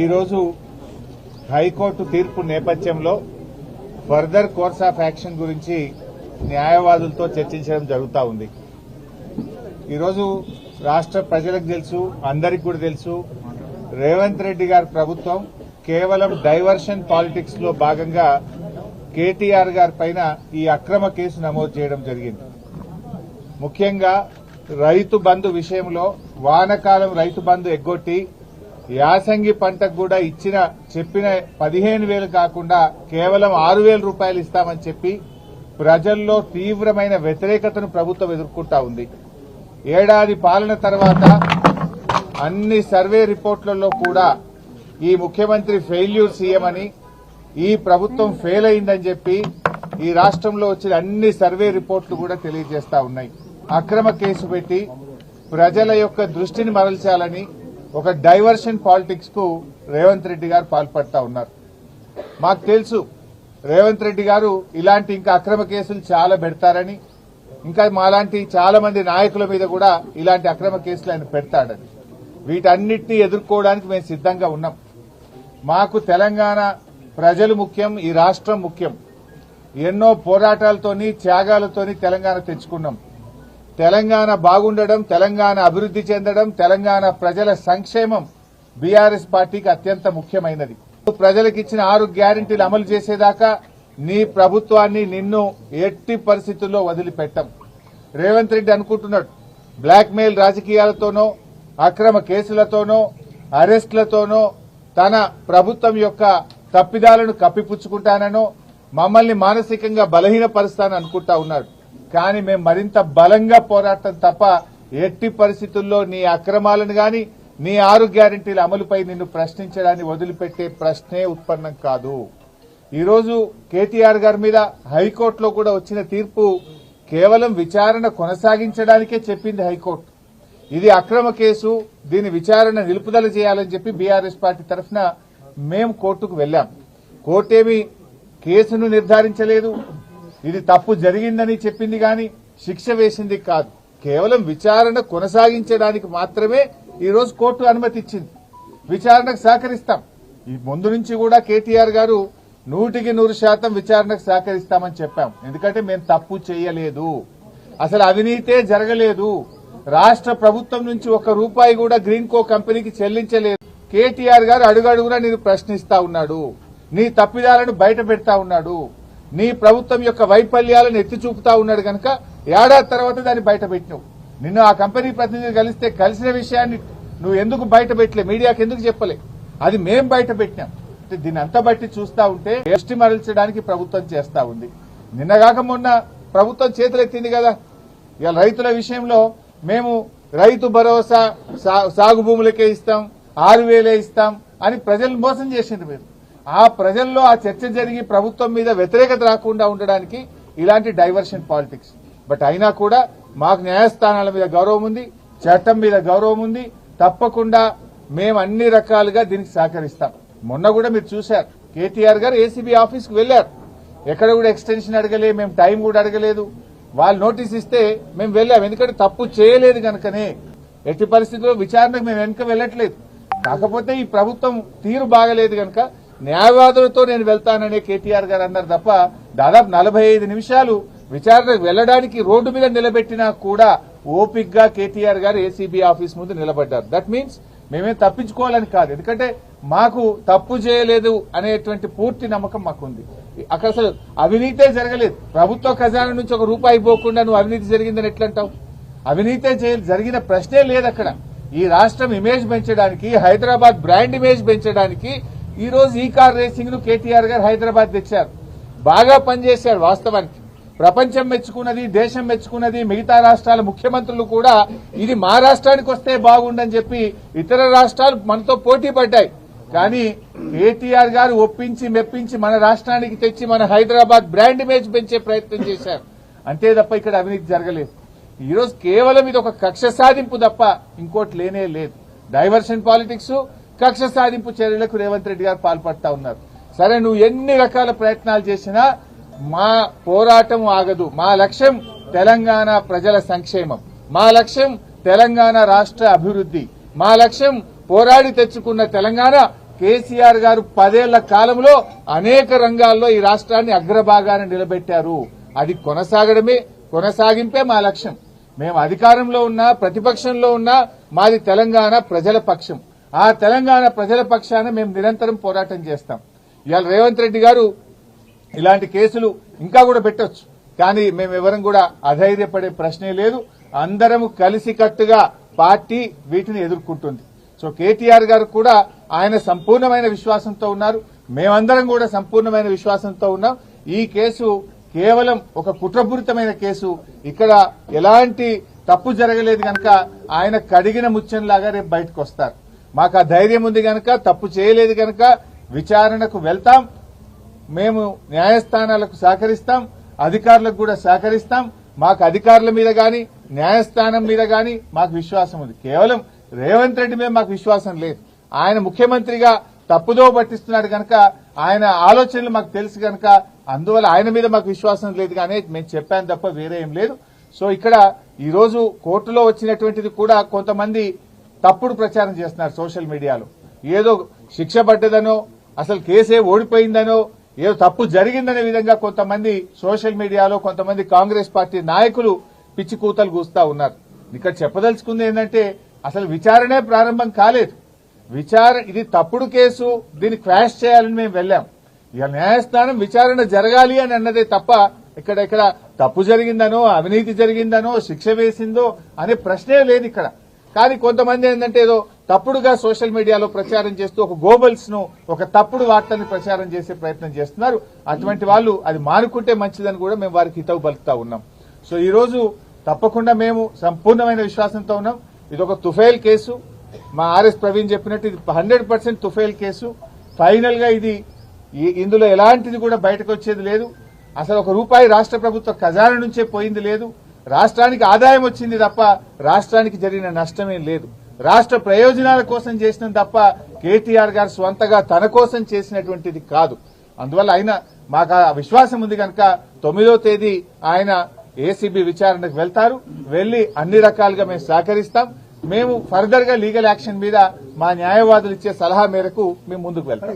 ఈరోజు హైకోర్టు తీర్పు నేపథ్యంలో ఫర్దర్ కోర్స్ ఆఫ్ యాక్షన్ గురించి న్యాయవాదులతో చర్చించడం జరుగుతూ ఉంది. ఈరోజు రాష్ట్ర ప్రజలకు తెలుసు, అందరికి కూడా తెలుసు, రేవంత్ రెడ్డి గారి ప్రభుత్వం కేవలం డైవర్షన్ పాలిటిక్స్ లో భాగంగా కేటీఆర్ గారి పైన ఈ అక్రమ కేసు నమోదు చేయడం జరిగింది. ముఖ్యంగా రైతు బంధు విషయంలో వానకాలం రైతు బంధు ఎగ్గొట్టి యాసంగి పంటకు కూడా చెప్పిన 15,000 కాకుండా కేవలం 6,000 రూపాయలు ఇస్తామని చెప్పి ప్రజల్లో తీవ్రమైన వ్యతిరేకతను ప్రభుత్వం ఎదుర్కొంటా ఉంది. ఏడాది పాలన తర్వాత అన్ని సర్వే రిపోర్టులలో కూడా ఈ ముఖ్యమంత్రి ఫెయిల్యూర్ సీఎం అని, ఈ ప్రభుత్వం ఫెయిల్ అయిందని చెప్పి ఈ రాష్ట్రంలో వచ్చిన అన్ని సర్వే రిపోర్టులు కూడా తెలియజేస్తా ఉన్నాయి. అక్రమ కేసు పెట్టి ప్రజల యొక్క దృష్టిని మరల్చాలని ఒక డైవర్షన్ పాలిటిక్స్ కు రేవంత్ రెడ్డి గారు పాల్పడతా ఉన్నారు. మాకు తెలుసు రేవంత్ రెడ్డి గారు ఇలాంటి ఇంకా అక్రమ కేసులు చాలా పెడతారని, ఇంకా మాలాంటి చాలా మంది నాయకుల మీద కూడా ఇలాంటి అక్రమ కేసులు ఆయన పెడతాడని. వీటన్నిటినీ ఎదుర్కోవడానికి మేము సిద్దంగా ఉన్నాం. మాకు తెలంగాణ ప్రజలు ముఖ్యం, ఈ రాష్ట్రం ముఖ్యం. ఎన్నో పోరాటాలతోని త్యాగాలతోని తెలంగాణ తెచ్చుకున్నాం. తెలంగాణ బాగుండడం, తెలంగాణ అభివృద్ది చెందడం, తెలంగాణ ప్రజల సంక్షేమం బీఆర్ఎస్ పార్టీకి అత్యంత ముఖ్యమైనది. ప్రజలకు ఇచ్చిన 6 గ్యారెంటీలు అమలు చేసేదాకా నీ ప్రభుత్వాన్ని నిన్ను ఎట్టి పరిస్థితుల్లో వదిలిపెట్టం. రేవంత్ రెడ్డి అనుకుంటున్నాడు బ్లాక్ మెయిల్ రాజకీయాలతోనో, అక్రమ కేసులతోనో, అరెస్టులతోనో తన ప్రభుత్వం యొక్క తప్పిదాలను కప్పిపుచ్చుకుంటానో, మమ్మల్ని మానసికంగా బలహీనపరుస్తానని అనుకుంటా ఉన్నాడు. కానీ మేము మరింత బలంగా పోరాటం తప్ప ఎట్టి పరిస్థితుల్లో నీ అక్రమాలను గాని, నీ 6 గ్యారెంటీల అమలుపై నిన్ను ప్రశ్నించడాన్ని వదిలిపెట్టే ప్రశ్నే ఉత్పన్నం కాదు. ఈరోజు కేటీఆర్ గారి మీద హైకోర్టులో కూడా వచ్చిన తీర్పు కేవలం విచారణ కొనసాగించడానికే చెప్పింది హైకోర్టు. ఇది అక్రమ కేసు, దీని విచారణ నిలుపుదల చేయాలని చెప్పి బీఆర్ఎస్ పార్టీ తరఫున మేము కోర్టుకు వెళ్లాం. కోర్టేమీ కేసును నిర్ధారించలేదు, ఇది తప్పు జరిగిందని చెప్పింది గాని శిక్ష వేసింది కాదు. కేవలం విచారణ కొనసాగించడానికి మాత్రమే ఈరోజు కోర్టు అనుమతి ఇచ్చింది. విచారణకు సహకరిస్తాం. ఈ ముందు నుంచి కూడా కేటీఆర్ గారు 100% విచారణకు సహకరిస్తామని చెప్పాం. ఎందుకంటే మేము తప్పు చేయలేదు, అసలు అవినీతే జరగలేదు, రాష్ట్ర ప్రభుత్వం నుంచి 1 రూపాయి కూడా గ్రీన్ కో కంపెనీకి చెల్లించలేదు. కేటీఆర్ గారు అడుగడుగునా నేను ప్రశ్నిస్తా ఉన్నాడు, నీ తప్పిదాలను బయట పెడతా ఉన్నాడు, నీ ప్రభుత్వం యొక్క వైఫల్యాలను ఎత్తి చూపుతా ఉన్నాడు. కనుక ఏడాది తర్వాత దాన్ని బయట పెట్టినావు. నిన్ను ఆ కంపెనీ ప్రతినిధి కలిసిన విషయాన్ని నువ్వు ఎందుకు బయట పెట్టలే, మీడియాకి ఎందుకు చెప్పలే? అది మేం బయట పెట్టినాం. దీన్ని అంతా బట్టి చూస్తా ఉంటే దృష్టి మరల్చడానికి ప్రభుత్వం చేస్తా ఉంది. నిన్నగాక మొన్న ప్రభుత్వం చేతులెత్తింది కదా, ఇవాళ రైతుల విషయంలో మేము రైతు భరోసా సాగు భూములకే ఇస్తాం, 6,000 ఇస్తాం అని ప్రజలను మోసం చేసింది. మీరు ఆ ప్రజల్లో ఆ చర్చ జరిగి ప్రభుత్వం మీద వ్యతిరేకత రాకుండా ఉండడానికి ఇలాంటి డైవర్షన్ పాలిటిక్స్. బట్ అయినా కూడా మాకు న్యాయస్థానాల మీద గౌరవం ఉంది, చట్టం మీద గౌరవం ఉంది. తప్పకుండా మేము అన్ని రకాలుగా దీనికి సహకరిస్తాం. మొన్న కూడా మీరు చూశారు, కేటీఆర్ గారు ఏసీబీ ఆఫీస్కి వెళ్లారు. ఎక్కడ కూడా ఎక్స్టెన్షన్ అడగలే, మేము టైం కూడా అడగలేదు. వాళ్ళు నోటీస్ ఇస్తే మేము వెళ్ళాం. ఎందుకంటే తప్పు చేయలేదు కనుకనే. ఎట్టి పరిస్థితుల్లో విచారణకు మేము వెనుక వెళ్లట్లేదు. కాకపోతే ఈ ప్రభుత్వం తీరు బాగలేదు కనుక న్యాయవాదులతో నేను వెళ్తాననే కేటీఆర్ గారు అన్నారు తప్ప దాదాపు 45 నిమిషాలు విచారణకు వెళ్లడానికి రోడ్డు మీద నిలబెట్టినా కూడా ఓపిక్గా కేటీఆర్ గారు ఏసీబీ ఆఫీస్ ముందు నిలబడ్డారు. దట్ మీన్స్ మేమేం తప్పించుకోవాలని కాదు, ఎందుకంటే మాకు తప్పు చేయలేదు అనేటువంటి పూర్తి నమ్మకం మాకుంది. అక్కడ అసలు అవినీతే జరగలేదు. ప్రభుత్వ ఖజానా నుంచి 1 రూపాయి పోకుండా నువ్వు అవినీతి జరిగిందని ఎట్లంటావు? అవినీతే జరిగిన ప్రశ్నే లేదు అక్కడ. ఈ రాష్ట్రం ఇమేజ్ పెంచడానికి, హైదరాబాద్ బ్రాండ్ ఇమేజ్ పెంచడానికి ఈ రోజు ఈ కార్ రేసింగ్ ను కేటీఆర్ గారు హైదరాబాద్ తెచ్చారు. బాగా పనిచేశారు. వాస్తవానికి ప్రపంచం మెచ్చుకున్నది, దేశం మెచ్చుకున్నది. మిగతా రాష్ట్రాల ముఖ్యమంత్రులు కూడా ఇది మా రాష్ట్రానికి వస్తే బాగుండని చెప్పి ఇతర రాష్ట్రాలు మనతో పోటీ పడ్డాయి. కానీ కేటీఆర్ గారు ఒప్పించి మెప్పించి మన రాష్ట్రానికి తెచ్చి మన హైదరాబాద్ బ్రాండ్ ఇమేజ్ పెంచే ప్రయత్నం చేశారు. అంతే తప్ప ఇక్కడ అవినీతి జరగలేదు. ఈరోజు కేవలం ఇది ఒక కక్ష సాధింపు తప్ప ఇంకోటి లేనే లేదు. డైవర్షన్ పాలిటిక్స్, కక్ష సాధింపు చర్యలకు రేవంత్ రెడ్డి గారు పాల్పడతా ఉన్నారు. సరే, నువ్వు ఎన్ని రకాల ప్రయత్నాలు చేసినా మా పోరాటం ఆగదు. మా లక్ష్యం తెలంగాణ ప్రజల సంక్షేమం, మా లక్ష్యం తెలంగాణ రాష్ట్ర అభివృద్ధి, మా లక్ష్యం పోరాడి తెచ్చుకున్న తెలంగాణ కేసీఆర్ గారు 10 ఏళ్ల కాలంలో అనేక రంగాల్లో ఈ రాష్ట్రాన్ని అగ్రభాగాన నిలబెట్టారు. అది కొనసాగింపే మా లక్ష్యం. మేము అధికారంలో ఉన్నా ప్రతిపక్షంలో ఉన్నా మాది తెలంగాణ ప్రజల పక్షం. ఆ తెలంగాణ ప్రజల పక్షాన మేము నిరంతరం పోరాటం చేస్తాం. ఇవాళ రేవంత్ రెడ్డి గారు ఇలాంటి కేసులు ఇంకా కూడా పెట్టొచ్చు, కానీ మేమెవరం కూడా అధైర్యపడే ప్రశ్నే లేదు. అందరము కలిసికట్టుగా పార్టీ వీటిని ఎదుర్కొంటుంది. సో కేటీఆర్ గారు కూడా ఆయన సంపూర్ణమైన విశ్వాసంతో ఉన్నారు. మేమందరం కూడా సంపూర్ణమైన విశ్వాసంతో ఉన్నాం. ఈ కేసు కేవలం ఒక కుట్రపూరితమైన కేసు. ఇక్కడ ఎలాంటి తప్పు జరగలేదు గనక ఆయన కడిగిన ముత్యంలాగా రేపు బయటకు వస్తారు. మాకు ఆ ధైర్యం ఉంది గనక, తప్పు చేయలేదు గనక విచారణకు వెళ్తాం. మేము న్యాయస్థానాలకు సహకరిస్తాం, అధికారులకు కూడా సహకరిస్తాం. మాకు అధికారుల మీద గాని న్యాయస్థానం మీద గాని మాకు విశ్వాసం ఉంది. కేవలం రేవంత్ రెడ్డి మీద మాకు విశ్వాసం లేదు. ఆయన ముఖ్యమంత్రిగా తప్పుదో పట్టిస్తున్నాడు కనుక, ఆయన ఆలోచనలు మాకు తెలుసు కనుక, అందువల్ల ఆయన మీద మాకు విశ్వాసం లేదు. కానీ మేము చెప్పాను తప్ప వేరే ఏం లేదు. సో ఇక్కడ ఈ రోజు కోర్టులో వచ్చినటువంటిది కూడా కొంతమంది తప్పుడు ప్రచారం చేస్తున్నారు సోషల్ మీడియాలో. ఏదో శిక్ష పడ్డదనో, అసలు కేసే ఓడిపోయిందనో, ఏదో తప్పు జరిగిందనే విధంగా కొంతమంది సోషల్ మీడియాలో కొంతమంది కాంగ్రెస్ పార్టీ నాయకులు పిచ్చి కూతలు కూస్తా ఉన్నారు. ఇక్కడ చెప్పదలుచుకుంది ఏంటంటే, అసలు విచారణే ప్రారంభం కాలేదు. ఇది తప్పుడు కేసు, దీన్ని క్వాష్ చేయాలని మేము వెళ్లాం. ఇక న్యాయస్థానం విచారణ జరగాలి అని అన్నదే తప్ప ఇక్కడ తప్పు జరిగిందనో, అవినీతి జరిగిందనో, శిక్ష వేసిందో అనే ప్రశ్నే లేదు ఇక్కడ. కానీ కొంతమంది ఏంటంటే ఏదో తప్పుడుగా సోషల్ మీడియాలో ప్రచారం చేస్తూ ఒక గోబల్స్ ను, ఒక తప్పుడు వార్తల్ని ప్రచారం చేసే ప్రయత్నం చేస్తున్నారు. అటువంటి వాళ్ళు అది మానుకుంటే మంచిదని కూడా మేము వారికి హితవు పలుకుతా ఉన్నాం. సో ఈ రోజు తప్పకుండా మేము సంపూర్ణమైన విశ్వాసంతో ఉన్నాం. ఇది ఒక తుఫైల్ కేసు. మా ఆర్ఎస్ ప్రవీణ్ చెప్పినట్టు ఇది 100% తుఫైల్ కేసు. ఫైనల్ గా ఇందులో ఎలాంటిది కూడా బయటకు వచ్చేది లేదు. అసలు ఒక రూపాయి రాష్ట్ర ప్రభుత్వ ఖజానా నుంచే పోయింది లేదు. రాష్ట్రానికి ఆదాయం వచ్చింది తప్ప రాష్ట్రానికి జరిగిన నష్టమేం లేదు. రాష్ట్ర ప్రయోజనాల కోసం చేసిన తప్ప కేటీఆర్ గారు స్వంతగా తన కోసం చేసినటువంటిది కాదు. అందువల్ల ఆయన మాకు ఆ విశ్వాసం ఉంది కనుక 9వ తేదీ ఆయన ఏసీబీ విచారణకు వెళ్తారు. వెళ్లి అన్ని రకాలుగా మేము సహకరిస్తాం. మేము ఫర్దర్ గా లీగల్ యాక్షన్ మీద మా న్యాయవాదులు ఇచ్చే సలహా మేరకు మేము ముందుకు వెళ్తాం.